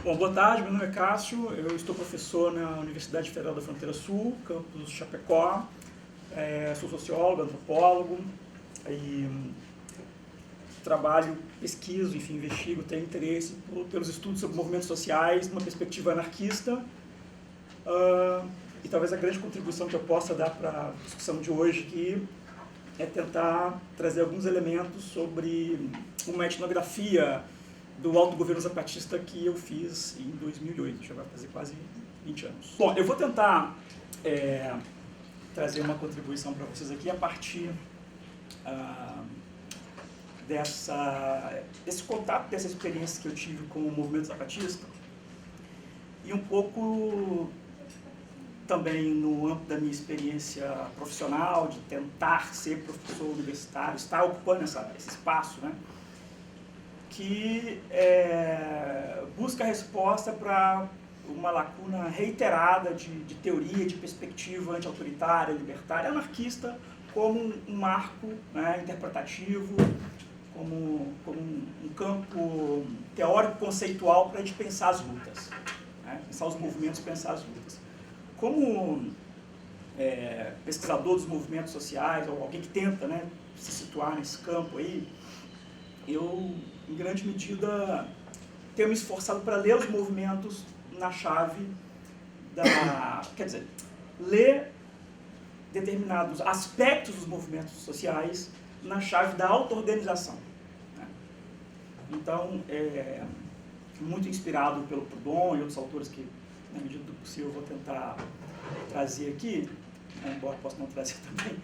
Bom, boa tarde, meu nome é Cássio, eu estou professor na Universidade Federal da Fronteira Sul, campus Chapecó, sou sociólogo, antropólogo e trabalho, pesquiso, enfim, investigo, tenho interesse pelos estudos sobre movimentos sociais, numa perspectiva anarquista, e talvez a grande contribuição que eu possa dar para a discussão de hoje aqui é tentar trazer alguns elementos sobre uma etnografia do autogoverno zapatista que eu fiz em 2008, já vai fazer quase 20 anos. Bom, eu vou tentar trazer uma contribuição para vocês aqui a partir desse contato, dessa experiência que eu tive com o movimento zapatista e um pouco também no âmbito da minha experiência profissional, de tentar ser professor universitário, estar ocupando esse espaço, né? Que busca resposta para uma lacuna reiterada de teoria, de perspectiva anti-autoritária, libertária, anarquista, como um marco, né, interpretativo, como um campo teórico-conceitual para a gente pensar as lutas, né, pensar os movimentos, pensar as lutas. Como pesquisador dos movimentos sociais, ou alguém que tenta, né, se situar nesse campo aí, eu, em grande medida, tenho me esforçado para ler os movimentos na chave quer dizer, ler determinados aspectos dos movimentos sociais na chave da auto-organização, né? Então, muito inspirado pelo Proudhon e outros autores que, na medida do possível, eu vou tentar trazer aqui, né, embora possa não trazer também,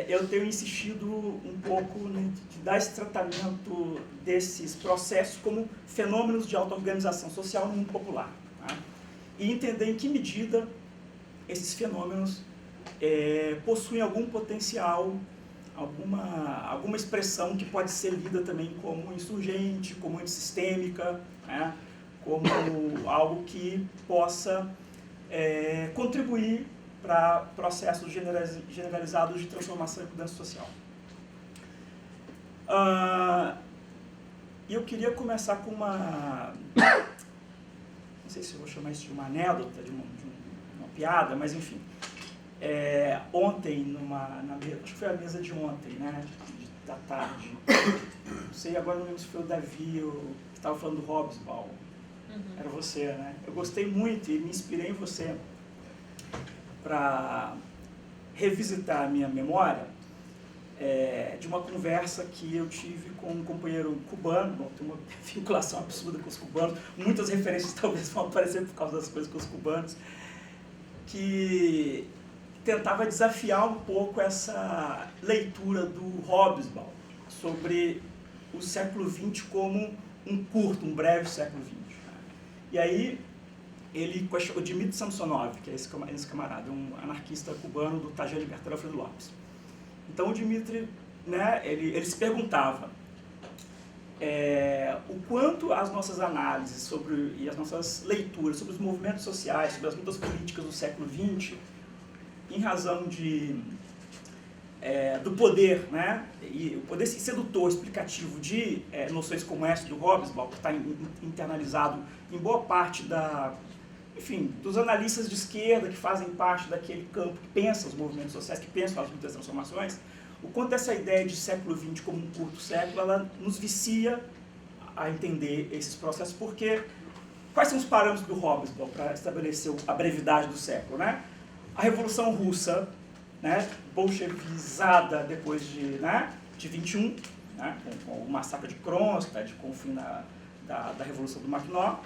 eu tenho insistido um pouco de dar esse tratamento desses processos como fenômenos de auto-organização social no mundo popular, tá? E entender em que medida esses fenômenos possuem algum potencial, alguma expressão que pode ser lida também como insurgente, como antissistêmica, né? Como algo que possa contribuir para processos generalizados de transformação e mudança social. E eu queria começar com não sei se eu vou chamar isso de uma anedota, de uma piada, mas enfim. Ontem, acho que foi a mesa de ontem, né, da tarde, não sei, agora não lembro se foi o Davi que estava falando do Hobsbawm. Era você, né? Eu gostei muito e me inspirei em você para revisitar a minha memória de uma conversa que eu tive com um companheiro cubano. Bom, tem uma vinculação absurda com os cubanos, muitas referências talvez vão aparecer por causa das coisas com os cubanos, que tentava desafiar um pouco essa leitura do Hobsbawm sobre o século XX como um breve século XX. E aí, o Dmitry Samsonov, que é esse camarada, um anarquista cubano do Taller Libertário Alfredo Lopes. Então o Dmitry, né, ele se perguntava o quanto as nossas análises e as nossas leituras sobre os movimentos sociais, sobre as lutas políticas do século XX, em razão do poder, né, e o poder sedutor, explicativo de noções como essa do Hobsbawm, que está internalizado em boa parte dos analistas de esquerda que fazem parte daquele campo que pensa os movimentos sociais, que pensam as lutas e transformações, o quanto essa ideia de século XX como um curto século, ela nos vicia a entender esses processos, porque quais são os parâmetros do Hobsbawm para estabelecer a brevidade do século, né? A Revolução Russa, né, bolchevizada depois de 21, né, com o massacre de Kronstadt, com o fim da Revolução do Makhno,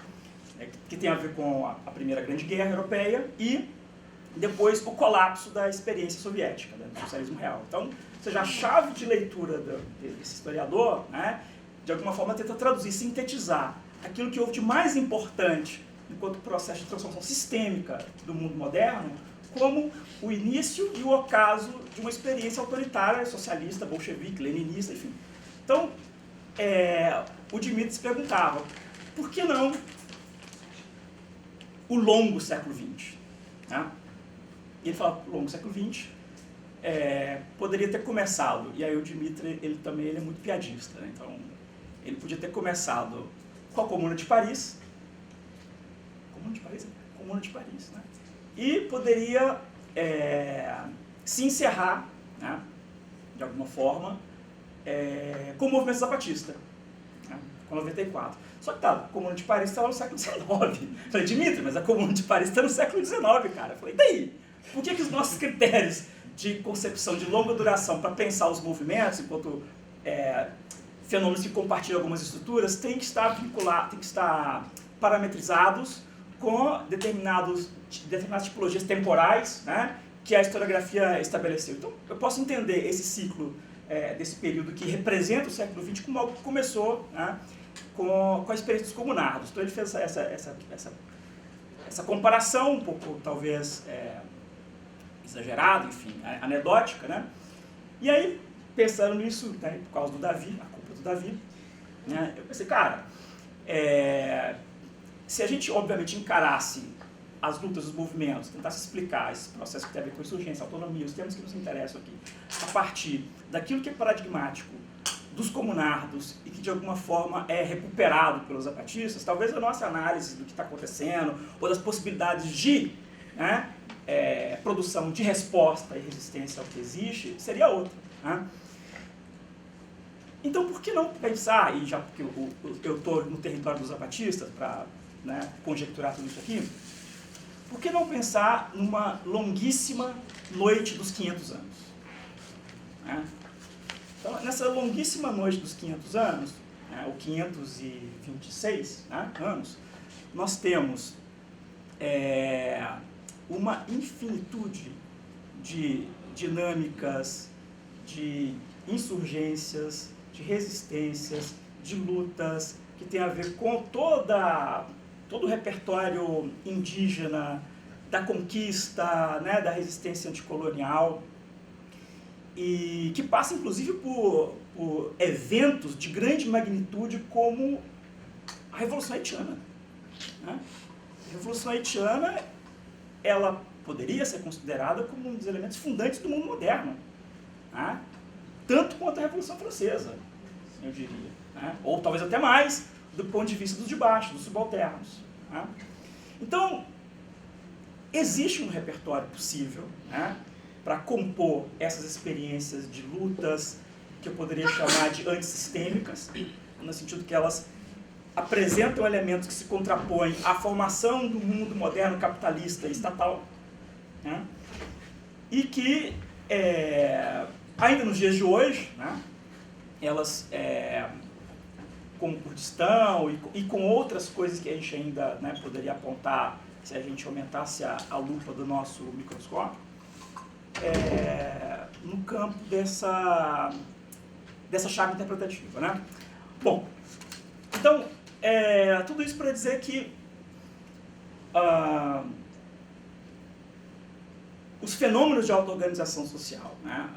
que tem a ver com a Primeira Grande Guerra Europeia, e depois o colapso da experiência soviética, né, do socialismo real. Então, ou seja, a chave de leitura desse historiador, né, de alguma forma tenta traduzir, sintetizar aquilo que houve de mais importante enquanto processo de transformação sistêmica do mundo moderno, como o início e o ocaso de uma experiência autoritária, socialista, bolchevique, leninista, enfim. Então, o Dmitry se perguntava, por que não o longo século XX? Né? E ele falava, o longo século XX poderia ter começado, e aí o Dmitry, ele também é muito piadista, né? Então, ele podia ter começado com a Comuna de Paris, de Paris? Comuna de Paris, né? E poderia se encerrar, né, de alguma forma, com o movimento zapatista, né, com 94. Só que a Comuna de Paris estava no século XIX. Falei, Dimitri, mas a Comuna de Paris está no século XIX, cara. Falei, e daí? Por que os nossos critérios de concepção de longa duração para pensar os movimentos, enquanto fenômenos que compartilham algumas estruturas, têm que estar vinculados, têm que estar parametrizados com determinadas tipologias temporais, né, que a historiografia estabeleceu. Então, eu posso entender esse ciclo desse período que representa o século XX como algo que começou, né, com a experiência dos comunardos. Então, ele fez essa comparação um pouco, talvez, exagerada, enfim, anedótica, né? E aí, pensando nisso, né, por causa do Davi, a culpa do Davi, né, eu pensei, cara, se a gente, obviamente, encarasse as lutas, os movimentos, tentasse explicar esse processo que tem a ver com insurgência, autonomia, os termos que nos interessam aqui, a partir daquilo que é paradigmático dos comunardos e que, de alguma forma, é recuperado pelos zapatistas, talvez a nossa análise do que está acontecendo, ou das possibilidades de, né, produção de resposta e resistência ao que existe, seria outra, né? Então, por que não pensar, e já porque eu estou no território dos zapatistas para, né, conjecturar tudo isso aqui, por que não pensar numa longuíssima noite dos 500 anos? Né? Então, nessa longuíssima noite dos 500 anos, né, ou 526, né, anos, nós temos uma infinitude de dinâmicas, de insurgências, de resistências, de lutas, que tem a ver com todo o repertório indígena, da conquista, né, da resistência anticolonial, e que passa, inclusive, por eventos de grande magnitude como a Revolução Haitiana. Né? A Revolução Haitiana, ela poderia ser considerada como um dos elementos fundantes do mundo moderno, né? Tanto quanto a Revolução Francesa, eu diria, né? Ou talvez até mais, do ponto de vista dos de baixo, dos subalternos. Né? Então, existe um repertório possível, né, para compor essas experiências de lutas que eu poderia chamar de antissistêmicas, no sentido que elas apresentam elementos que se contrapõem à formação do mundo moderno capitalista e estatal, né, e que, ainda nos dias de hoje, né, elas, com o Kurdistão e com outras coisas que a gente ainda, né, poderia apontar se a gente aumentasse a lupa do nosso microscópio, no campo dessa chave interpretativa, né? Bom, então, tudo isso para dizer que os fenômenos de auto-organização social, né,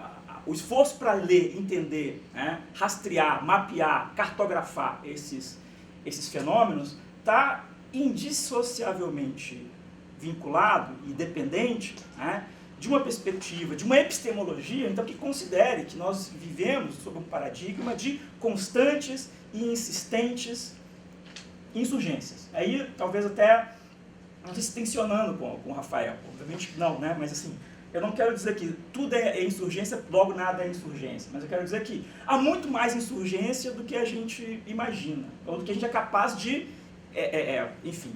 o esforço para ler, entender, né, rastrear, mapear, cartografar esses fenômenos está indissociavelmente vinculado e dependente, né, de uma perspectiva, de uma epistemologia, então, que considere que nós vivemos sob um paradigma de constantes e insistentes insurgências. Aí, talvez até, não sei se tensionando com o Rafael, obviamente não, né? Mas assim, eu não quero dizer que tudo é insurgência, logo nada é insurgência, mas eu quero dizer que há muito mais insurgência do que a gente imagina, ou do que a gente é capaz de, enfim,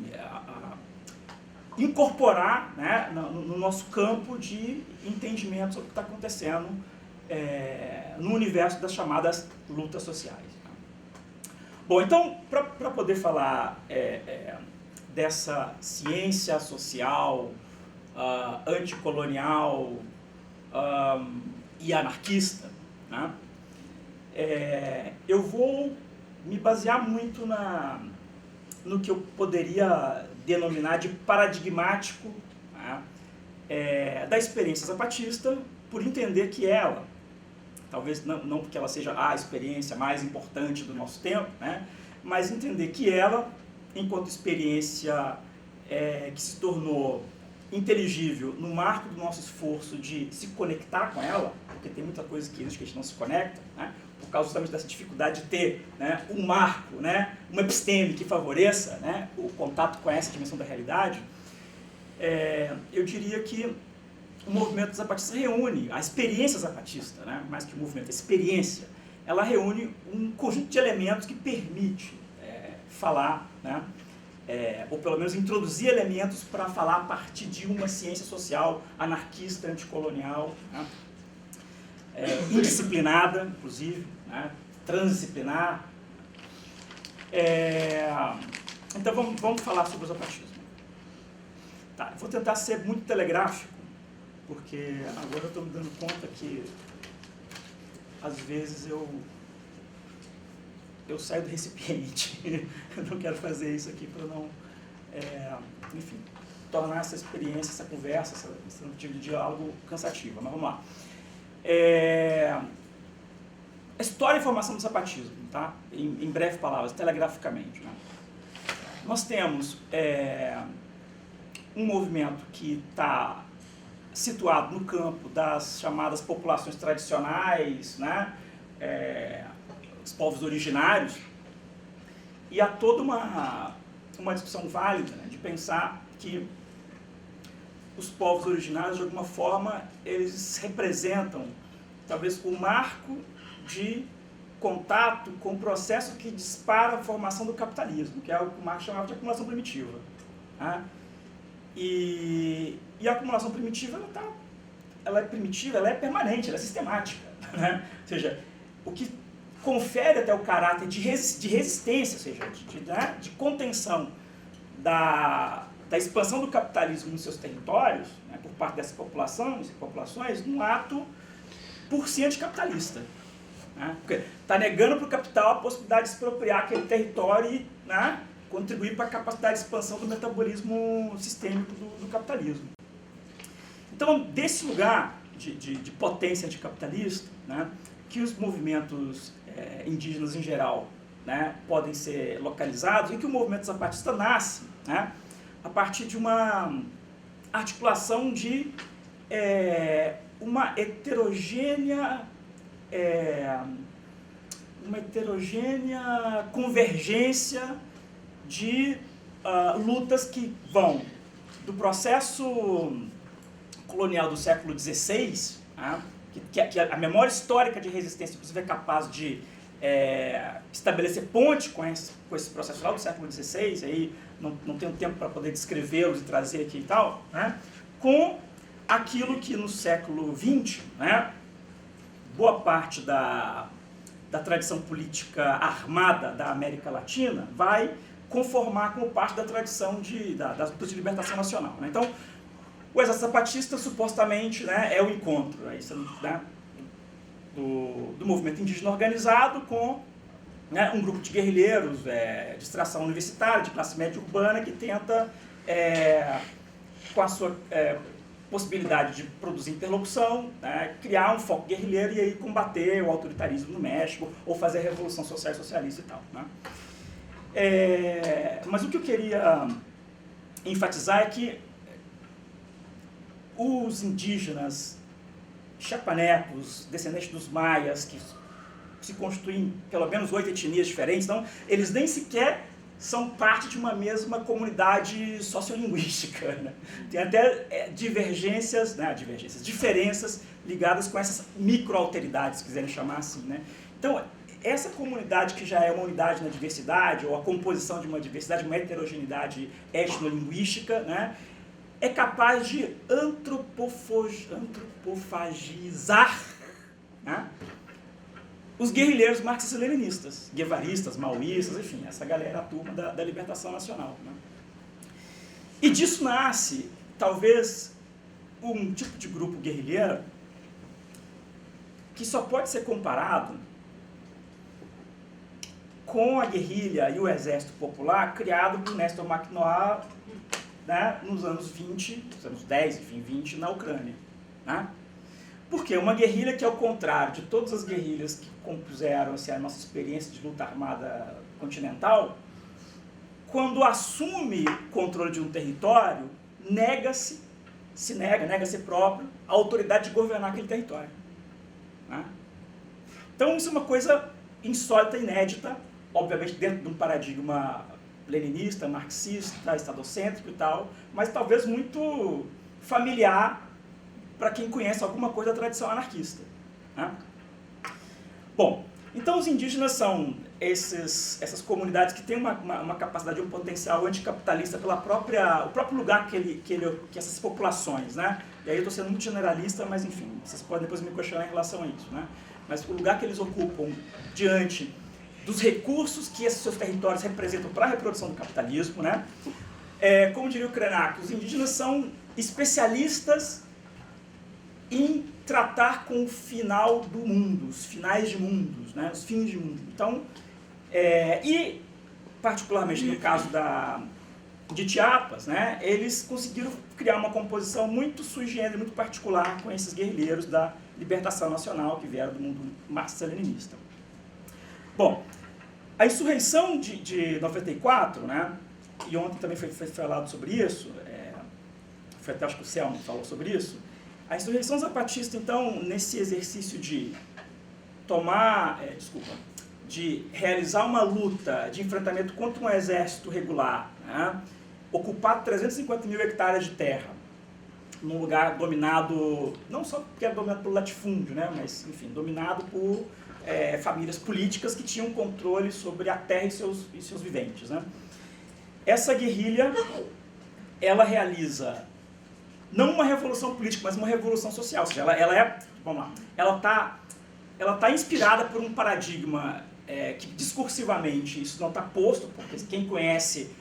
incorporar, né, no nosso campo de entendimento sobre o que está acontecendo no universo das chamadas lutas sociais. Bom, então, para poder falar dessa ciência social, anticolonial e anarquista, né, eu vou me basear muito no que eu poderia denominar de paradigmático, né, da experiência zapatista, por entender que ela, talvez não porque ela seja a experiência mais importante do nosso tempo, né, mas entender que ela, enquanto experiência que se tornou inteligível no marco do nosso esforço de se conectar com ela, porque tem muita coisa que existe que a gente não se conecta, né, por causa justamente dessa dificuldade de ter, né, um marco, né, uma episteme que favoreça, né, o contato com essa dimensão da realidade, eu diria que o movimento zapatista reúne a experiência zapatista, né, mais que o movimento, a experiência, ela reúne um conjunto de elementos que permite falar, né, ou pelo menos introduzir elementos para falar a partir de uma ciência social anarquista, anticolonial, né, indisciplinada, inclusive, né, transdisciplinar. Então vamos falar sobre o zapatismo. Tá, eu vou tentar ser muito telegráfico, porque agora eu estou me dando conta que às vezes eu saio do recipiente. Eu não quero fazer isso aqui para não, enfim, tornar essa experiência, essa conversa, esse tipo de diálogo cansativa. Mas vamos lá. A história e formação do zapatismo, tá? Em breves palavras, telegraficamente, né? Nós temos um movimento que está situado no campo das chamadas populações tradicionais, né? Os povos originários, e há toda uma discussão válida, né, de pensar que os povos originários, de alguma forma, eles representam talvez o marco de contato com o processo que dispara a formação do capitalismo, que é o que o Marx chamava de acumulação primitiva. Né? E a acumulação primitiva, ela é primitiva, ela é permanente, ela é sistemática. Né? Ou seja, o que confere até o caráter de resistência, ou seja, de contenção da expansão do capitalismo nos seus territórios, né, por parte dessas populações, num ato por si anticapitalista. Né? Porque está negando para o capital a possibilidade de se apropriar aquele território e, né, contribuir para a capacidade de expansão do metabolismo sistêmico do capitalismo. Então, desse lugar de potência anticapitalista, né, que os movimentos indígenas em geral, né, podem ser localizados, e que o movimento zapatista nasce, né, a partir de uma articulação de uma heterogênea convergência de lutas que vão do processo colonial do século XVI, né, que a memória histórica de resistência, inclusive, é capaz de estabelecer ponte com esse processo lá do século XVI, aí não tenho tempo para poder descrevê-los e trazer aqui e tal, né, com aquilo que no século XX, né, boa parte da tradição política armada da América Latina vai conformar como parte da tradição das lutas de libertação nacional. Né? Então, o exército zapatista, supostamente, né, é o encontro, né, do movimento indígena organizado com, né, um grupo de guerrilheiros de extração universitária, de classe média urbana, que tenta, com a sua possibilidade de produzir interlocução, né, criar um foco guerrilheiro e aí combater o autoritarismo no México ou fazer a revolução social e socialista e tal. Né? Mas o que eu queria enfatizar é que os indígenas chapanecos, descendentes dos maias, que se constituem pelo menos 8 etnias diferentes, então eles nem sequer são parte de uma mesma comunidade sociolinguística. Né? Tem até diferenças ligadas com essas microalteridades, se quiserem chamar assim. Né? Então, essa comunidade que já é uma unidade na diversidade, ou a composição de uma diversidade, uma heterogeneidade etnolinguística, né, é capaz de antropofagizar, né, os guerrilheiros marxistas-leninistas, guevaristas, maoístas, enfim, essa galera, a turma da libertação nacional. Né? E disso nasce, talvez, um tipo de grupo guerrilheiro que só pode ser comparado com a guerrilha e o exército popular criado por Néstor Makhno, né, nos anos 20, nos anos 10, enfim, 20, na Ucrânia. Né? Porque uma guerrilha que, ao contrário de todas as guerrilhas que compuseram a nossa experiência de luta armada continental, quando assume o controle de um território, nega a si próprio a autoridade de governar aquele território. Né? Então isso é uma coisa insólita, inédita, obviamente dentro de um paradigma leninista, marxista, estadocêntrico e tal, mas talvez muito familiar para quem conhece alguma coisa da tradição anarquista, né? Bom, então os indígenas são essas comunidades que têm uma capacidade, um potencial anticapitalista pela o próprio lugar que essas populações, né? E aí eu estou sendo muito generalista, mas enfim, vocês podem depois me questionar em relação a isso, né? Mas o lugar que eles ocupam diante dos recursos que esses seus territórios representam para a reprodução do capitalismo, né? Como diria o Krenak, os indígenas são especialistas em tratar com o final do mundo, os finais de mundos, né? Os fins de mundo. Então, e particularmente no caso de Chiapas, né? Eles conseguiram criar uma composição muito sui generis, muito particular com esses guerrilheiros da libertação nacional que vieram do mundo marxista-leninista. Bom, a insurreição de 94, né? E ontem também foi falado sobre isso, foi até acho que o Selma falou sobre isso. A insurreição zapatista, então, nesse exercício de de realizar uma luta de enfrentamento contra um exército regular, né? Ocupar 350 mil hectares de terra, num lugar dominado, não só porque era dominado pelo latifúndio, né? Mas, enfim, dominado por famílias políticas que tinham controle sobre a terra e seus viventes, né? Essa guerrilha, ela realiza não uma revolução política, mas uma revolução social. Ou seja, ela tá inspirada por um paradigma que discursivamente isso não está posto, porque quem conhece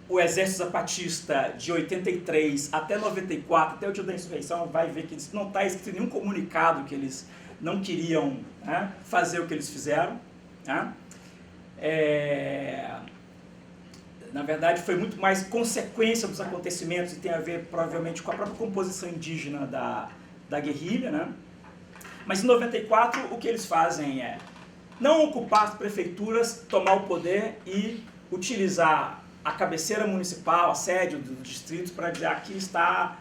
o exército zapatista de 83 até 94, até o dia da insurreição, vai ver que não está escrito em nenhum comunicado que eles não queriam, né, fazer o que eles fizeram, né? Na verdade, foi muito mais consequência dos acontecimentos e tem a ver, provavelmente, com a própria composição indígena da guerrilha, né? Mas em 94, o que eles fazem é não ocupar as prefeituras, tomar o poder e utilizar a cabeceira municipal, a sede dos distritos, para dizer aqui está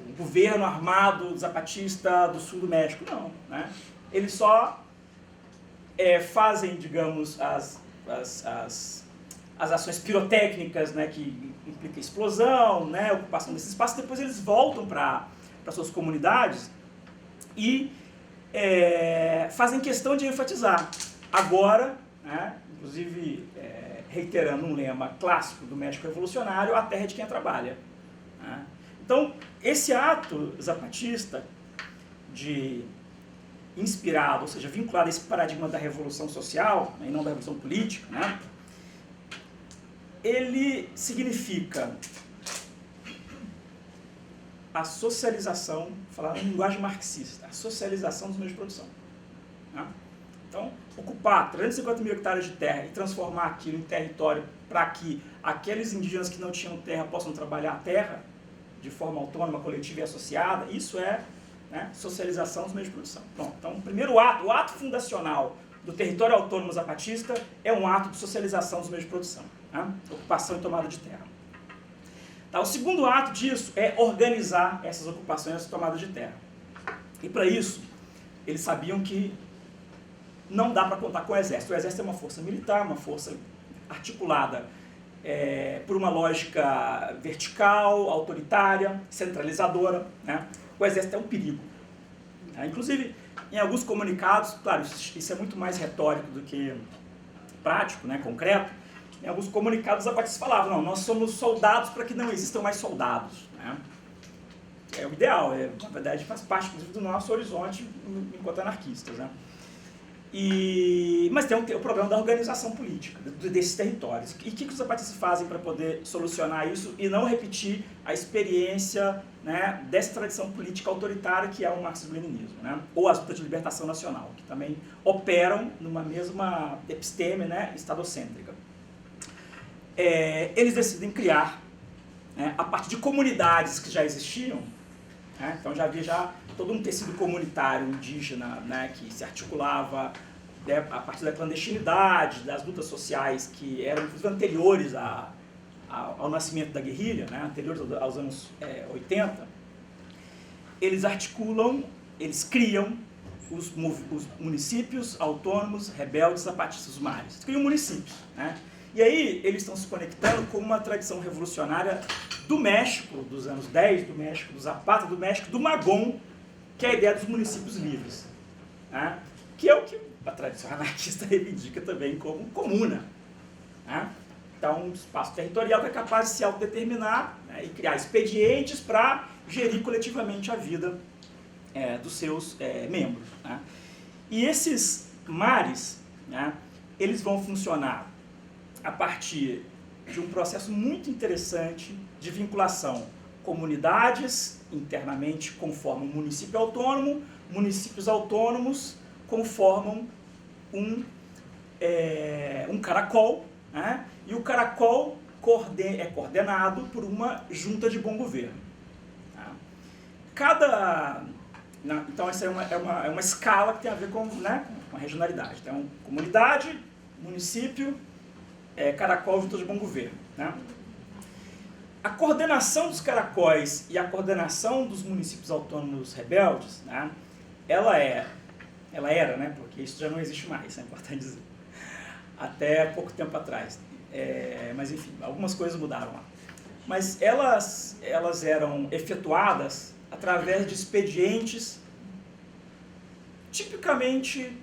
o governo armado zapatista do sul do México. Não, né? Eles só fazem, digamos, as ações pirotécnicas, né, que implica explosão, né, ocupação desse espaço. Depois eles voltam para suas comunidades e fazem questão de enfatizar. Agora, né, inclusive reiterando um lema clássico do México revolucionário, a terra é de quem trabalha, né? Então, esse ato zapatista inspirado, ou seja, vinculado a esse paradigma da revolução social, né, e não da revolução política, né, ele significa a socialização, falar em linguagem marxista, a socialização dos meios de produção, né? Então, ocupar 350 mil hectares de terra e transformar aquilo em território para que aqueles indígenas que não tinham terra possam trabalhar a terra de forma autônoma, coletiva e associada, isso né, socialização dos meios de produção. Bom, então, o primeiro ato, o ato fundacional do território autônomo zapatista é um ato de socialização dos meios de produção, né? Ocupação e tomada de terra. Tá, o segundo ato disso é organizar essas ocupações e essa tomada de terra. E para isso, eles sabiam que não dá para contar com o exército. O exército é uma força militar, uma força articulada por uma lógica vertical, autoritária, centralizadora, né? O exército é um perigo. Inclusive, em alguns comunicados, claro, isso é muito mais retórico do que prático, né, concreto, em alguns comunicados os zapatistas falavam, não, nós somos soldados para que não existam mais soldados, né? É o ideal, na verdade faz parte inclusive do nosso horizonte enquanto anarquistas, né? Mas tem o problema da organização política desses territórios. E o que os zapatistas fazem para poder solucionar isso e não repetir a experiência, né, dessa tradição política autoritária que é o marxismo-leninismo, né? Ou as lutas de libertação nacional, que também operam numa mesma episteme, né, estadocêntrica. Eles decidem criar, né, a partir de comunidades que já existiam, né? Então já havia todo um tecido comunitário indígena, né, que se articulava, né, a partir da clandestinidade, das lutas sociais que eram anteriores ao nascimento da guerrilha, né, anteriores aos anos 80. Eles articulam, eles criam os municípios autônomos rebeldes zapatistas, os MARES. Eles criam municípios, né? E aí eles estão se conectando com uma tradição revolucionária do México, dos anos 10, do México, do Zapata, do México, do Magón, que é a ideia dos municípios livres, né? Que é o que a tradição anarquista reivindica também como comuna, né? Então, um espaço territorial que é capaz de se autodeterminar, né, e criar expedientes para gerir coletivamente a vida dos seus membros, né? E esses mares, né, eles vão funcionar a partir de um processo muito interessante de vinculação. Comunidades internamente conformam um município autônomo, municípios autônomos conformam um caracol, né? E o caracol é coordenado por uma junta de bom governo. Tá? Então, essa é uma escala que tem a ver com, né, com a regionalidade. Então, comunidade, município, caracol, junta de bom governo. Né? A coordenação dos caracóis e a coordenação dos municípios autônomos rebeldes, né, ela era, né, porque isso já não existe mais, é importante dizer, até pouco tempo atrás. Mas, enfim, algumas coisas mudaram lá. Mas elas eram efetuadas através de expedientes tipicamente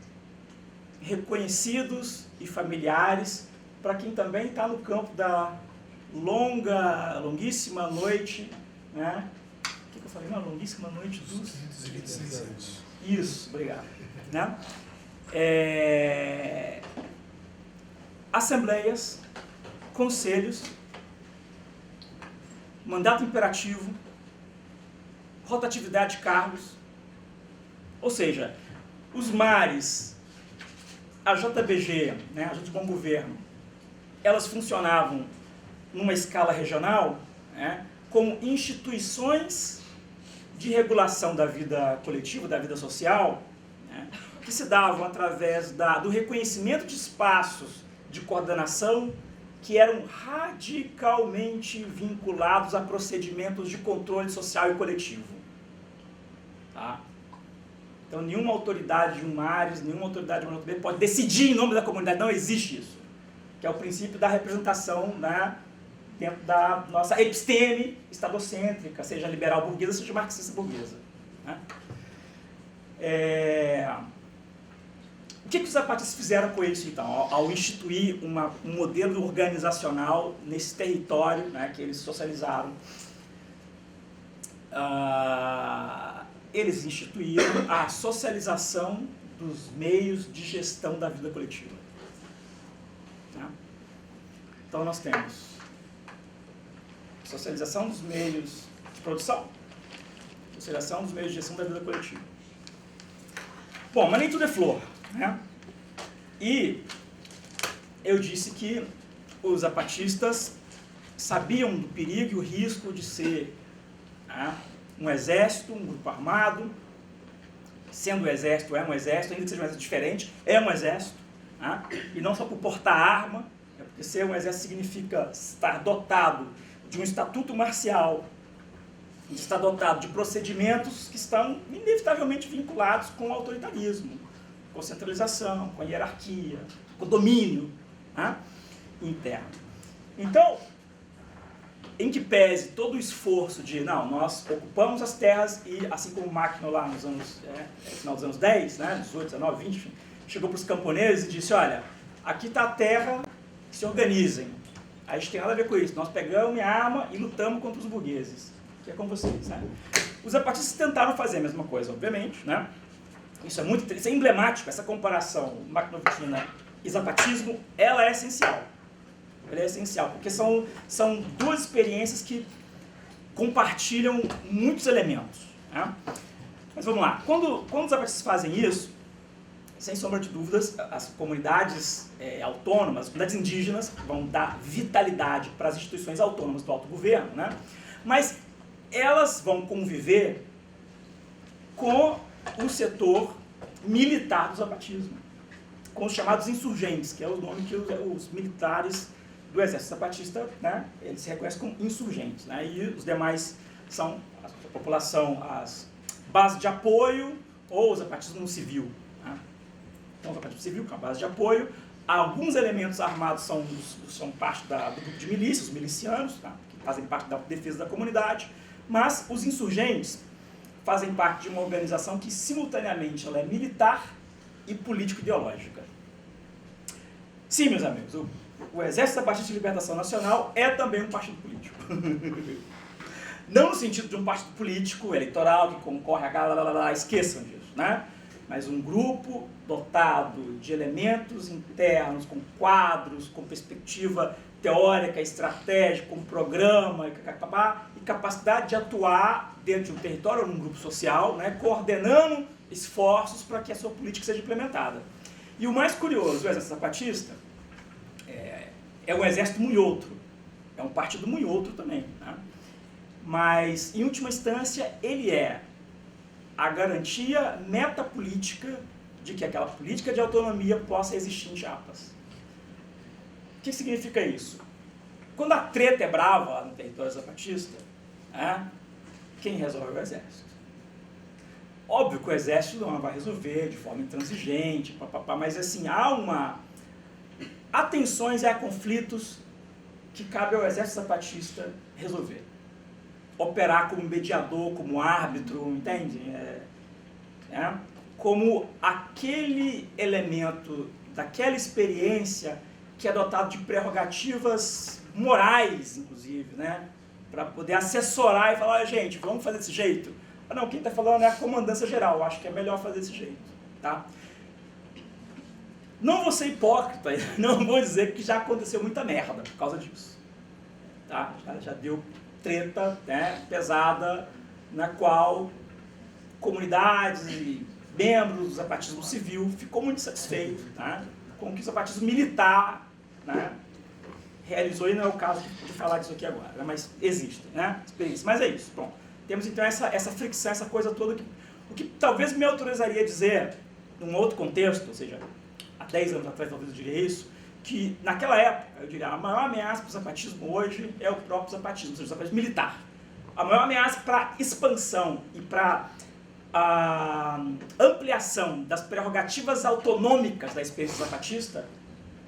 reconhecidos e familiares para quem também está no campo da longuíssima noite, né? O que eu falei? Uma longuíssima noite dos... Isso, obrigado. Né? Assembleias, conselhos, mandato imperativo, rotatividade de cargos, ou seja, os mares, a JBG, né, a Junta de Bom Governo, elas funcionavam numa escala regional, né, como instituições de regulação da vida coletiva, da vida social, né, que se davam através do reconhecimento de espaços de coordenação que eram radicalmente vinculados a procedimentos de controle social e coletivo. Tá? Então, nenhuma autoridade de um MARES, nenhuma autoridade de uma JB pode decidir em nome da comunidade, não existe isso. Que é o princípio da representação, né, dentro da nossa episteme estadocêntrica, seja liberal burguesa, seja marxista burguesa. Né? O que os zapatistas fizeram com isso, então, ao instituir um modelo organizacional nesse território, né, que eles socializaram? Eles instituíram a socialização dos meios de gestão da vida coletiva. Tá? Então, nós temos socialização dos meios de produção, socialização dos meios de gestão da vida coletiva. Bom, mas nem tudo é flor. Né? E eu disse que os zapatistas sabiam do perigo e o risco de ser, né, um exército, um grupo armado. Sendo o exército, é um exército, ainda que seja um exército diferente, é um exército. Né? E não só por portar arma, porque ser um exército significa estar dotado de um estatuto marcial, estar dotado de procedimentos que estão inevitavelmente vinculados com o autoritarismo, com centralização, com a hierarquia, com o domínio, né, interno. Então, em que pese todo o esforço de, nós ocupamos as terras e, assim como Mackino lá nos anos, final dos anos 10, né, 18, 19, 20, enfim, chegou para os camponeses e disse, olha, aqui está a terra, se organizem. A gente tem nada a ver com isso, nós pegamos minha arma e lutamos contra os burgueses, que é com vocês. Né? Os zapatistas tentaram fazer a mesma coisa, obviamente, né? Isso é emblemático, essa comparação Makhnovitina e zapatismo, ela é essencial. Ela é essencial, porque são duas experiências que compartilham muitos elementos. Né? Mas vamos lá, quando os zapatistas fazem isso, sem sombra de dúvidas, as comunidades autônomas, as comunidades indígenas vão dar vitalidade para as instituições autônomas do autogoverno, né? Mas elas vão conviver com o setor militar do zapatismo, com os chamados insurgentes, que é o nome que os militares do exército zapatista, né, eles se reconhecem como insurgentes, né, e os demais são a população, as bases de apoio, ou o zapatismo no civil. Né? Então, o zapatismo civil, com a base de apoio, alguns elementos armados são parte do grupo de milícias, os milicianos, tá? Que fazem parte da defesa da comunidade, mas os insurgentes fazem parte de uma organização que, simultaneamente, ela é militar e político-ideológica. Sim, meus amigos, o Exército Zapatista de Libertação Nacional é também um partido político. Não no sentido de um partido político eleitoral que concorre a esqueçam disso, né? Mas um grupo dotado de elementos internos, com quadros, com perspectiva teórica, estratégica, com programa e capacidade de atuar dentro de um território ou num grupo social, né, coordenando esforços para que a sua política seja implementada. E o mais curioso, o Exército Zapatista é um exército mulhoutro, é um partido mulhoutro também, né? Mas, em última instância, ele é a garantia metapolítica de que aquela política de autonomia possa existir em Chiapas. O que significa isso? Quando a treta é brava lá no território zapatista, quem resolve é o Exército. Óbvio que o Exército não vai resolver de forma intransigente, mas assim, há tensões e há conflitos que cabe ao Exército Zapatista resolver. Operar como mediador, como árbitro, entende? Como aquele elemento daquela experiência que é dotado de prerrogativas morais, inclusive, né? Para poder assessorar e falar, olha, gente, vamos fazer desse jeito. Não, quem está falando é a comandância geral, acho que é melhor fazer desse jeito, tá? Não vou ser hipócrita, não vou dizer que já aconteceu muita merda por causa disso, tá? Já deu treta, né, pesada, na qual comunidades e membros do zapatismo civil ficou muito satisfeito, tá, com o que o zapatismo militar, né, realizou, e não é o caso de falar disso aqui agora, né, mas existe, né, experiência. Mas é isso. Bom, temos então essa fricção, essa coisa toda, o que talvez me autorizaria a dizer, num outro contexto, ou seja, há 10 anos atrás talvez eu diria isso, que naquela época, eu diria, a maior ameaça para o zapatismo hoje é o próprio zapatismo, ou seja, o zapatismo militar. A maior ameaça para a expansão e para a ampliação das prerrogativas autonômicas da experiência zapatista,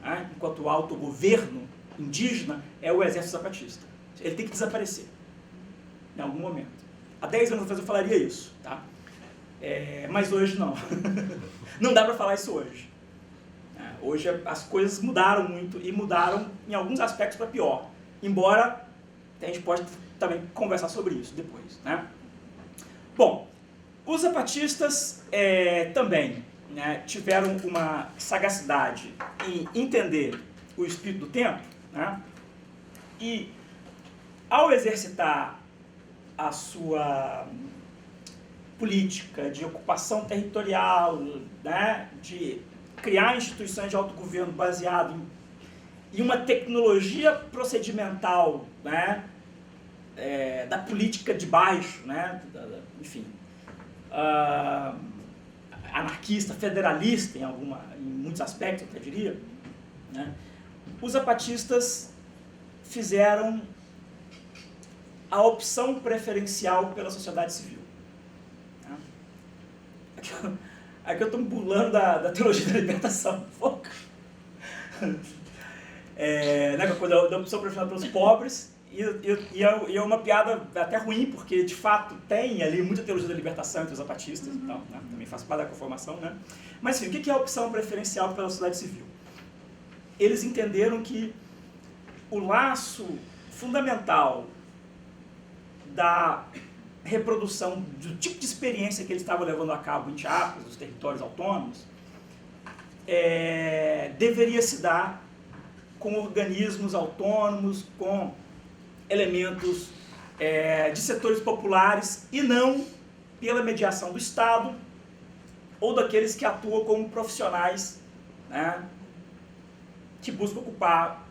né, enquanto autogoverno indígena, é o Exército Zapatista. Ele tem que desaparecer, em algum momento. Há 10 anos atrás eu falaria isso, tá? Mas hoje não. Não dá para falar isso hoje. Hoje as coisas mudaram muito e mudaram em alguns aspectos para pior. Embora a gente pode também conversar sobre isso depois, né? Bom, os zapatistas também, né, tiveram uma sagacidade em entender o espírito do tempo, né? E ao exercitar a sua política de ocupação territorial, né, de criar instituições de autogoverno baseado em uma tecnologia procedimental, né, da política de baixo, né, enfim, anarquista, federalista em muitos aspectos, eu até diria, né, os zapatistas fizeram a opção preferencial pela sociedade civil. Né. Aqui eu estou me burlando da teologia da libertação, um pouco. Né, coisa da opção preferencial pelos pobres, e é uma piada até ruim, porque de fato tem ali muita teologia da libertação entre os zapatistas, então, né, também faz parte da conformação, né? Mas enfim, o que é a opção preferencial pela sociedade civil? Eles entenderam que o laço fundamental da reprodução do tipo de experiência que eles estavam levando a cabo em Chiapas, nos territórios autônomos, deveria se dar com organismos autônomos, com elementos de setores populares e não pela mediação do Estado ou daqueles que atuam como profissionais, né, que buscam ocupar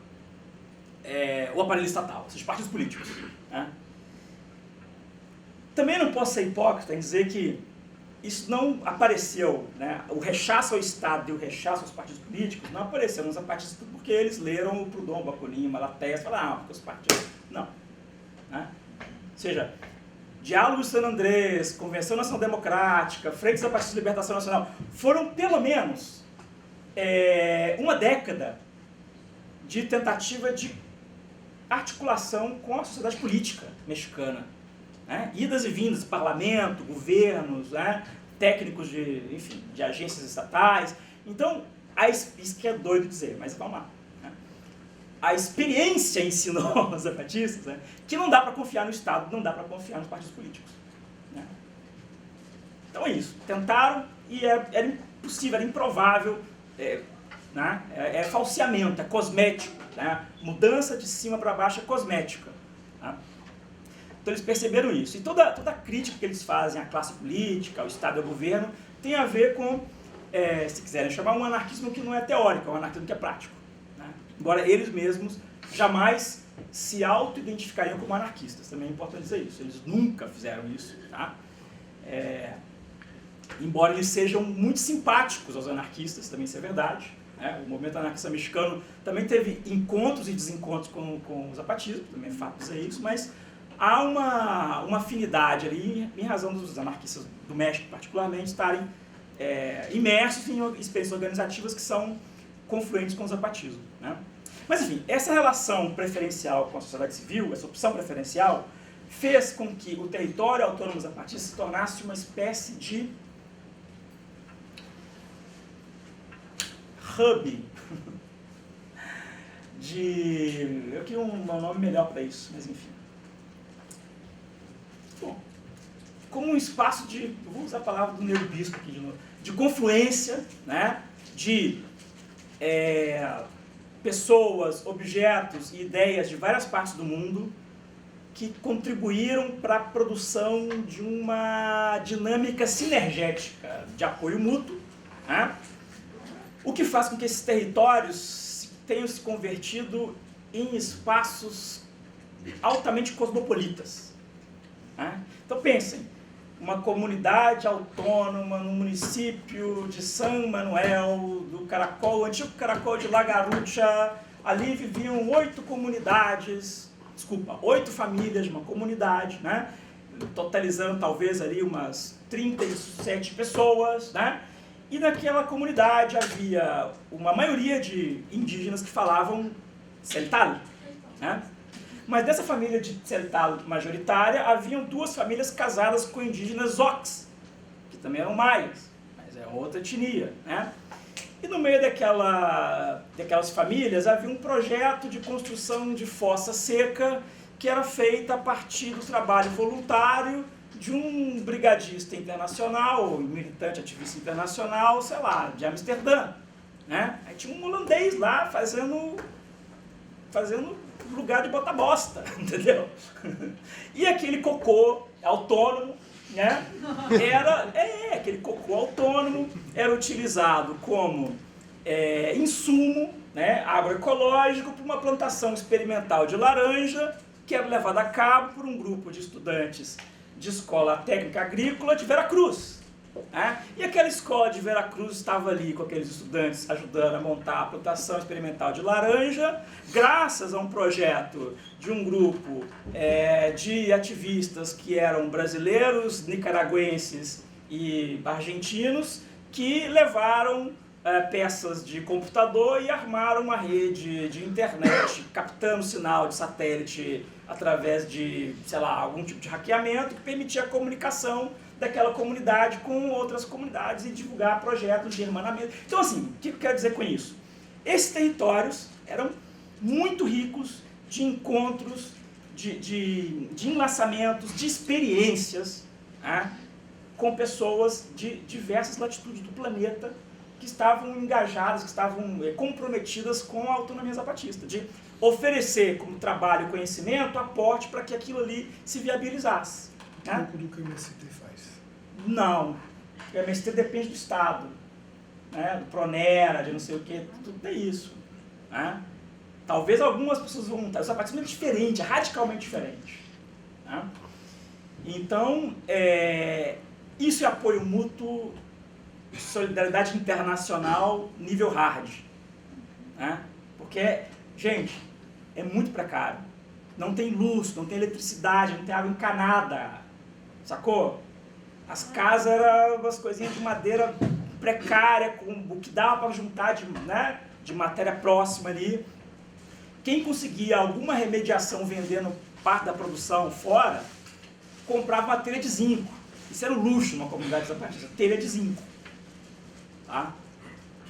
o aparelho estatal, ou seja, partidos políticos, né. Também não posso ser hipócrita em dizer que isso não apareceu, né? O rechaço ao Estado e o rechaço aos partidos políticos não apareceu nos zapatistas porque eles leram o Proudhon, Bakunin, Malatéia e falaram, porque os partidos... Não. Né? Ou seja, Diálogo de San Andrés, Convenção Nacional Democrática, Frente Zapatista de Libertação Nacional, foram pelo menos uma década de tentativa de articulação com a sociedade política mexicana. Né? Idas e vindas, parlamento, governos, né? Técnicos de agências estatais. Então, isso que é doido dizer, mas vamos lá. Né? A experiência ensinou aos zapatistas, né, que não dá para confiar no Estado, não dá para confiar nos partidos políticos. Né? Então é isso. Tentaram e era impossível, era improvável. Né? É falseamento, é cosmético. Né? Mudança de cima para baixo é cosmética. Né? Então eles perceberam isso. E toda a crítica que eles fazem à classe política, ao Estado e ao governo, tem a ver com, se quiserem chamar, um anarquismo que não é teórico, é um anarquismo que é prático. Né? Embora eles mesmos jamais se auto-identificariam como anarquistas. Também é importante dizer isso. Eles nunca fizeram isso. Tá? Embora eles sejam muito simpáticos aos anarquistas, também isso é verdade. O movimento anarquista mexicano também teve encontros e desencontros com o zapatismo, também é fato dizer isso, mas há uma afinidade ali, em razão dos anarquistas do México, particularmente, estarem imersos em experiências organizativas que são confluentes com o zapatismo. Né? Mas, enfim, essa relação preferencial com a sociedade civil, essa opção preferencial, fez com que o território autônomo zapatista se tornasse uma espécie de hub, eu queria um nome melhor para isso, mas enfim. Bom, como um espaço eu vou usar a palavra do Neo Bispo aqui de novo, de confluência, né, de pessoas, objetos e ideias de várias partes do mundo que contribuíram para a produção de uma dinâmica sinergética de apoio mútuo, né? O que faz com que esses territórios tenham se convertido em espaços altamente cosmopolitas. Né? Então pensem, uma comunidade autônoma no município de San Manuel do Caracol, o antigo Caracol de La Garrucha, ali viviam 8 famílias de uma comunidade, né? Totalizando talvez ali umas 37 pessoas, né? E naquela comunidade havia uma maioria de indígenas que falavam celtal, né? Mas dessa família de celtal majoritária, haviam 2 famílias casadas com indígenas zoques, que também eram maias, mas é outra etnia, né? E no meio daquelas famílias havia um projeto de construção de fossa seca que era feita a partir do trabalho voluntário de um brigadista internacional, militante ativista internacional, sei lá, de Amsterdã, né? Aí tinha um holandês lá fazendo lugar de botar bosta, entendeu? E aquele cocô autônomo, né? Aquele cocô autônomo era utilizado como insumo, né, agroecológico para uma plantação experimental de laranja que era levada a cabo por um grupo de estudantes de escola técnica agrícola de Veracruz. Né? E aquela escola de Veracruz estava ali com aqueles estudantes ajudando a montar a plantação experimental de laranja, graças a um projeto de um grupo de ativistas que eram brasileiros, nicaragüenses e argentinos, que levaram peças de computador e armaram uma rede de internet, captando sinal de satélite através de, sei lá, algum tipo de hackeamento que permitia a comunicação daquela comunidade com outras comunidades e divulgar projetos de hermanamento. Então, assim, o que eu quero dizer com isso? Esses territórios eram muito ricos de encontros, de enlaçamentos, de experiências, né, com pessoas de diversas latitudes do planeta que estavam engajadas, que estavam comprometidas com a autonomia zapatista, de oferecer como trabalho e conhecimento aporte para que aquilo ali se viabilizasse. Um pouco do que o MST faz. Não. O MST depende do Estado, né? Do Pronera, de não sei o que, tudo é isso. Né? Talvez algumas pessoas vão... O zapatismo é diferente, é radicalmente diferente. Né? Então, isso é apoio mútuo, solidariedade internacional, nível hard. Né? Porque, gente, é muito precário. Não tem luz, não tem eletricidade, não tem água encanada. sacou? As casas eram umas coisinhas de madeira precária, com o que dava para juntar de matéria próxima ali. Quem conseguia alguma remediação vendendo parte da produção fora, comprava uma telha de zinco. Isso era um luxo numa comunidade zapatista, telha de zinco. Tá?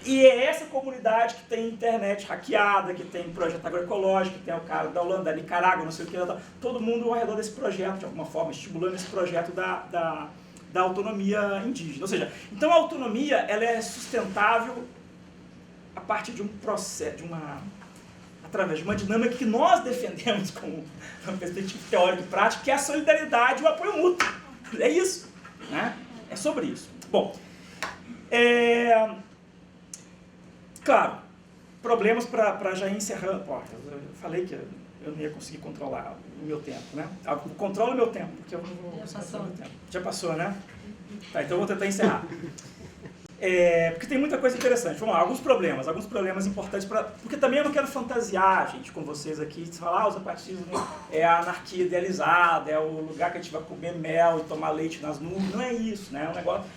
E é essa comunidade que tem internet hackeada, que tem projeto agroecológico, que tem o cara da Holanda, da Nicarágua, não sei o que, todo mundo ao redor desse projeto, de alguma forma, estimulando esse projeto da autonomia indígena. Ou seja, então a autonomia ela é sustentável a partir de um processo, através de uma dinâmica que nós defendemos como uma perspectiva teórica e prática, que é a solidariedade e o apoio mútuo. É isso, né? É sobre isso. Bom, claro, problemas para já ir encerrando. Pô, eu falei que eu não ia conseguir controlar o meu tempo, né? Controlo o meu tempo, porque eu não vou controlar o meu tempo. Já passou, né? Tá, então eu vou tentar encerrar. Porque tem muita coisa interessante. Vamos lá, alguns problemas importantes, porque também eu não quero fantasiar, gente, com vocês aqui, de falar, o zapatismo é a anarquia idealizada, é o lugar que a gente vai comer mel e tomar leite nas nuvens, não é isso, né? É um negócio,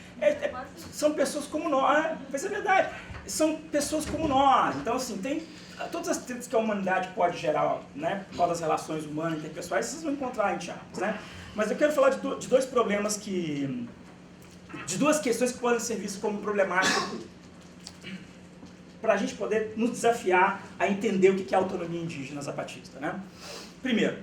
são pessoas como nós, mas é verdade, são pessoas como nós, então assim, tem todas as tritos que a humanidade pode gerar, né, por causa das relações humanas, interpessoais, vocês vão encontrar em Chiapas, né? Mas eu quero falar de dois problemas de duas questões que podem ser vistas como problemáticas para a gente poder nos desafiar a entender o que é a autonomia indígena zapatista, né? Primeiro,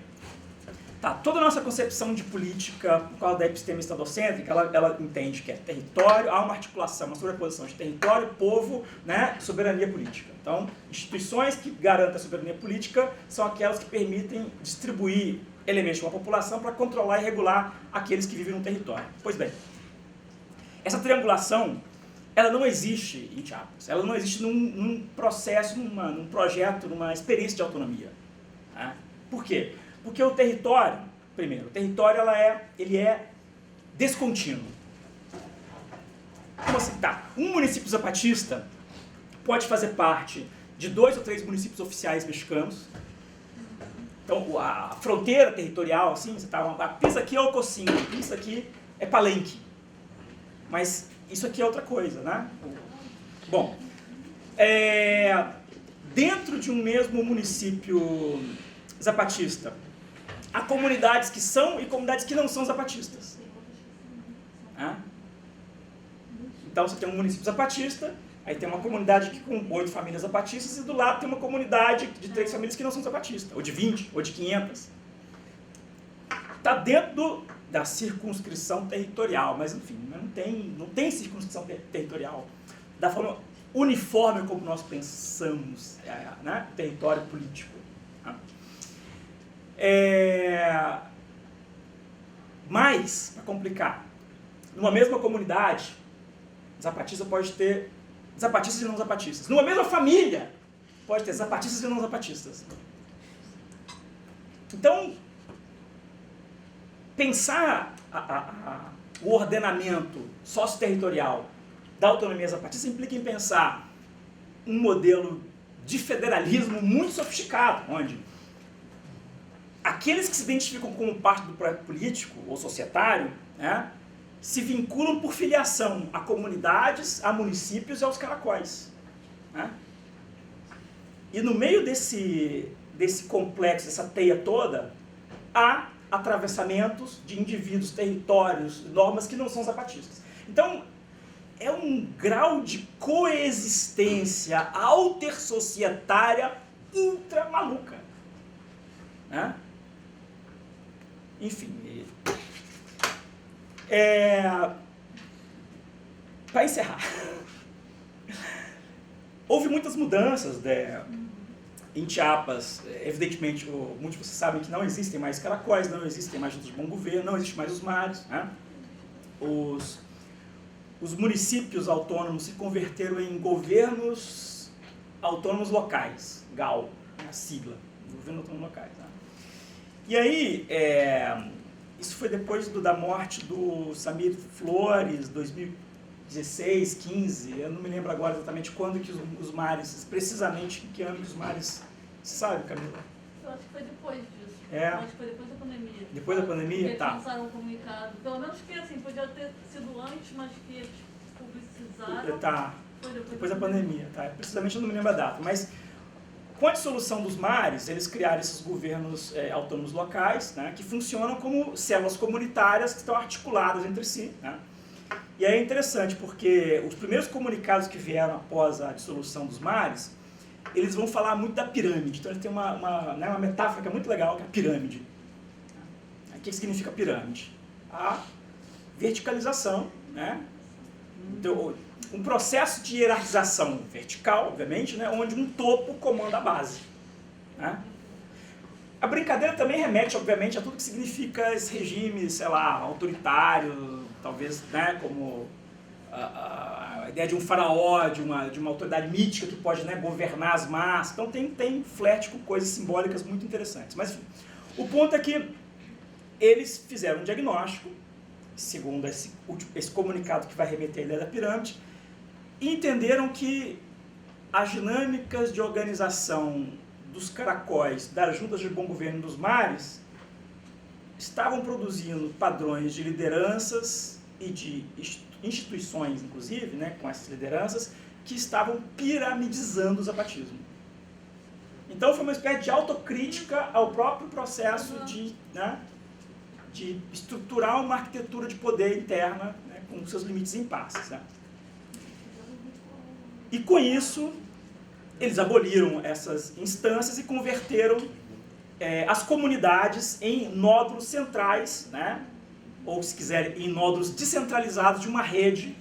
toda a nossa concepção de política, por causa da episteme estadocêntrica, ela entende que é território, há uma articulação, uma sobreposição de território, povo, né, soberania política. Então, instituições que garantem a soberania política são aquelas que permitem distribuir elementos de uma população para controlar e regular aqueles que vivem no território. Pois bem, essa triangulação, ela não existe em Chiapas, ela não existe num processo, num projeto, numa experiência de autonomia. Tá? Por quê? Porque o território, primeiro, o território ele é descontínuo. Como assim? Um município zapatista pode fazer parte de 2 ou 3 municípios oficiais mexicanos. Então, a fronteira territorial, assim, isso aqui é Ocosingo, isso aqui é Palenque. Mas isso aqui é outra coisa, né? Bom, dentro de um mesmo município zapatista, há comunidades que são e comunidades que não são zapatistas. Né? Então você tem um município zapatista, aí tem uma comunidade aqui com 8 famílias zapatistas e do lado tem uma comunidade de 3 famílias que não são zapatistas, ou de 20, ou de 500. Está dentro da circunscrição territorial, mas enfim, não tem circunscrição territorial da forma uniforme como nós pensamos, né? Território político. Né? Mas, para complicar, numa mesma comunidade, zapatista pode ter zapatistas e não zapatistas. Numa mesma família, pode ter zapatistas e não zapatistas. Então, pensar o ordenamento socioterritorial da autonomia zapatista implica em pensar um modelo de federalismo muito sofisticado, onde aqueles que se identificam como parte do projeto político ou societário, né, se vinculam por filiação a comunidades, a municípios e aos caracóis. Né? E no meio desse complexo, dessa teia toda, há atravessamentos de indivíduos, territórios, normas que não são zapatistas. Então, é um grau de coexistência altersocietária ultra maluca. Né? Enfim, para encerrar, houve muitas mudanças em Chiapas. Evidentemente, muitos de vocês sabem que não existem mais caracóis, não existem mais juntas de bom governo, não existem mais os mares. Né? Os municípios autônomos se converteram em governos autônomos locais, GAL, a sigla, governo autônomo locais. Né? E aí, isso foi depois da morte do Samir Flores, 2016, 15, eu não me lembro agora exatamente quando que os mares, precisamente em que ano que os mares, você sabe, Camila? Eu acho que foi depois disso. Acho que foi depois da pandemia. Depois da pandemia? Eles Tá. lançaram um comunicado. Pelo menos que assim, podia ter sido antes, mas que eles publicizaram. Tá. Foi Depois da pandemia, tá? Precisamente eu não me lembro a data, mas com a dissolução dos mares, eles criaram esses governos autônomos locais, né, que funcionam como células comunitárias que estão articuladas entre si, né? E aí é interessante porque os primeiros comunicados que vieram após a dissolução dos mares, eles vão falar muito da pirâmide. Então eles têm uma metáfora que é muito legal, que é a pirâmide. O que significa pirâmide? A verticalização, né? Então, um processo de hierarquização vertical, obviamente, né, onde um topo comanda a base, né? A brincadeira também remete, obviamente, a tudo que significa esse regime, sei lá, autoritário, talvez, né, como a ideia de um faraó, de uma autoridade mítica que pode, né, governar as massas. Então tem flerte com coisas simbólicas muito interessantes. Mas, enfim, o ponto é que eles fizeram um diagnóstico, segundo esse comunicado que vai remeter à ideia da pirâmide, e entenderam que as dinâmicas de organização dos caracóis, das juntas de bom governo dos mares, estavam produzindo padrões de lideranças e de instituições, inclusive, né, com essas lideranças, que estavam piramidizando o zapatismo. Então foi uma espécie de autocrítica ao próprio processo de estruturar uma arquitetura de poder interna, né, com seus limites e impasses, né? E com isso, eles aboliram essas instâncias e converteram as comunidades em nódulos centrais, né? Ou, se quiserem, em nódulos descentralizados de uma rede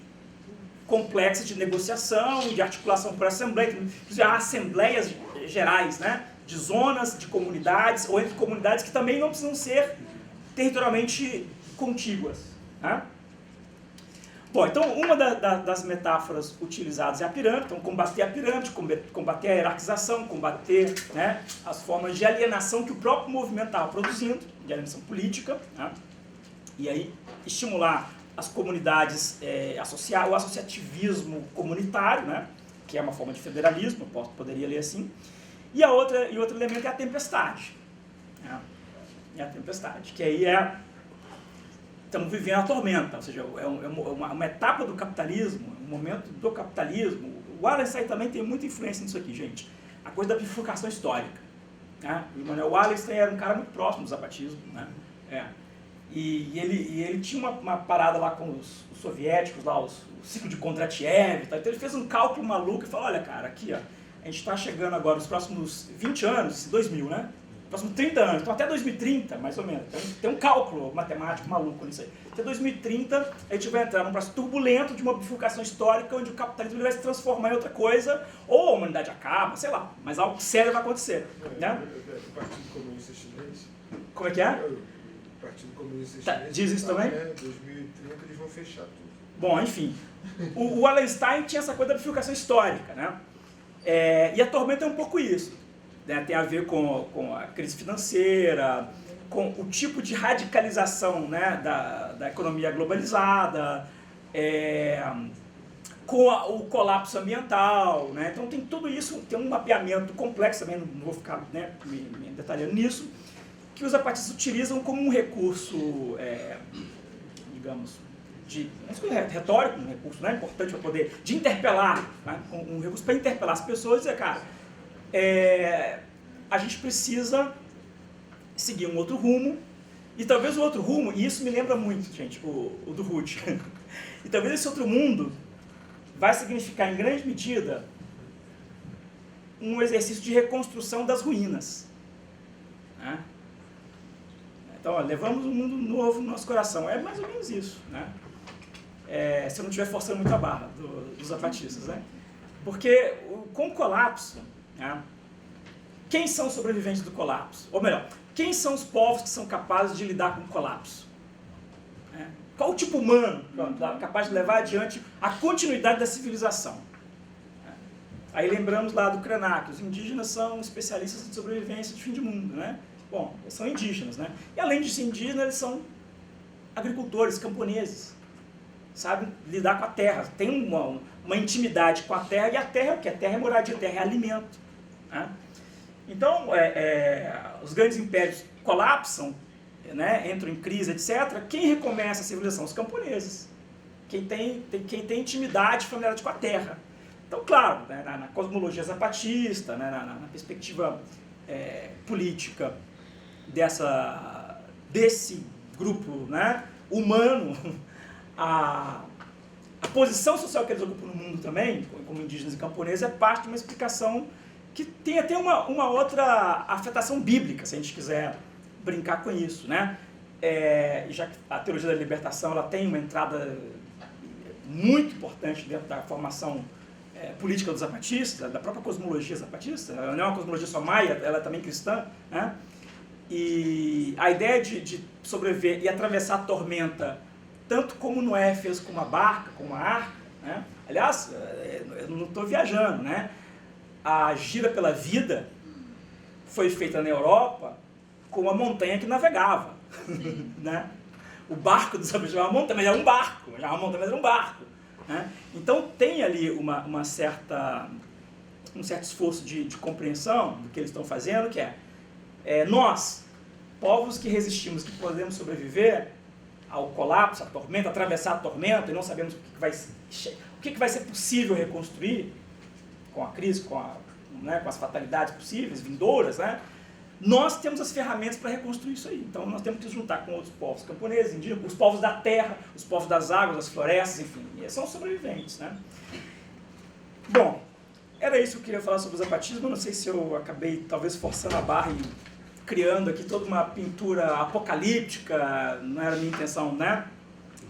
complexa de negociação, de articulação por assembleia. Inclusive, há assembleias gerais, né? De zonas, de comunidades, ou entre comunidades que também não precisam ser territorialmente contíguas, né? Bom, então uma das metáforas utilizadas é a pirâmide. Então, combater a pirâmide, combater a hierarquização, combater, né, as formas de alienação que o próprio movimento estava produzindo, de alienação política, né? E aí estimular as comunidades, o associativismo comunitário, né, que é uma forma de federalismo, poderia ler assim. E outro elemento é a tempestade, né? É a tempestade, que aí estamos vivendo a tormenta, ou seja, é uma etapa do capitalismo, um momento do capitalismo. O Wallenstein também tem muita influência nisso aqui, gente. A coisa da bifurcação histórica, né? O Immanuel Wallenstein era um cara muito próximo do zapatismo, né? E ele tinha uma parada lá com os soviéticos, lá, o ciclo de Kondratiev, tá? Então ele fez um cálculo maluco e falou, olha, cara, aqui, ó, a gente está chegando agora nos próximos 20 anos, 2000, né? Próximos 30 anos, então até 2030, mais ou menos. Tem um cálculo matemático maluco nisso aí. Até 2030, a gente vai entrar num processo turbulento de uma bifurcação histórica, onde o capitalismo vai se transformar em outra coisa, ou a humanidade acaba, sei lá, mas algo sério vai acontecer. Né? O Partido Comunista Chinês. Como é que é? O Partido Comunista Chinês. Diz isso também? 2030 eles vão fechar tudo. Bom, enfim. O Wallenstein tinha essa coisa da bifurcação histórica, né? E a tormenta é um pouco isso. Né, tem a ver com a crise financeira, com o tipo de radicalização, né, da economia globalizada, com o colapso ambiental, né? Então tem tudo isso, tem um mapeamento complexo, também não vou ficar, né, me detalhando nisso, que os zapatistas utilizam como um recurso, digamos, retórico, um recurso, né, importante para poder, de interpelar, né, um recurso para interpelar as pessoas e dizer, cara, a gente precisa seguir um outro rumo, e talvez o outro rumo, e isso me lembra muito, gente, o do Ruth, e talvez esse outro mundo vai significar, em grande medida, um exercício de reconstrução das ruínas, né? Então, ó, levamos um mundo novo no nosso coração, é mais ou menos isso, né? Se eu não estiver forçando muito a barra dos zapatistas, né? Porque com o colapso, né, quem são os sobreviventes do colapso? Ou melhor, quem são os povos que são capazes de lidar com o colapso? Qual o tipo humano capaz de levar adiante a continuidade da civilização? Aí lembramos lá do Krenak, os indígenas são especialistas em sobrevivência de fim de mundo, né? Bom, eles são indígenas, né? E além de ser indígenas, eles são agricultores, camponeses, sabem lidar com a terra, tem uma intimidade com a terra, e a terra é o quê? A terra é moradia, a terra é alimento, né? Então, os grandes impérios colapsam, né, entram em crise, etc. Quem recomeça a civilização? Os camponeses. Quem tem intimidade, familiaridade com a terra. Então, claro, né, na cosmologia zapatista, né, na perspectiva política desse grupo, né, humano, a posição social que eles ocupam no mundo também, como indígenas e camponeses, é parte de uma explicação que tem até uma outra afetação bíblica, se a gente quiser brincar com isso, né? Já que a teologia da libertação ela tem uma entrada muito importante dentro da formação política dos zapatistas, da própria cosmologia zapatista, ela não é uma cosmologia só maia, ela é também cristã, né? E a ideia de sobreviver e atravessar a tormenta, tanto como Noé fez com uma barca, com uma arca, né? Aliás, eu não estou viajando, né? A gira pela vida foi feita na Europa com uma montanha que navegava, né? O barco dos zapatistas é uma montanha, mas é um barco, já é uma montanha, mas é um barco, né? Então tem ali um certo esforço de compreensão do que eles estão fazendo, que nós, povos que resistimos, que podemos sobreviver ao colapso, à tormenta, atravessar a tormenta e não sabemos o que vai ser possível reconstruir com a crise, com as fatalidades possíveis, vindouras, né? Nós temos as ferramentas para reconstruir isso aí. Então nós temos que nos juntar com outros povos camponeses, indígenas, os povos da terra, os povos das águas, das florestas, enfim, e são sobreviventes, né? Bom, era isso que eu queria falar sobre o zapatismo. Não sei se eu acabei talvez forçando a barra e criando aqui toda uma pintura apocalíptica, não era a minha intenção, né?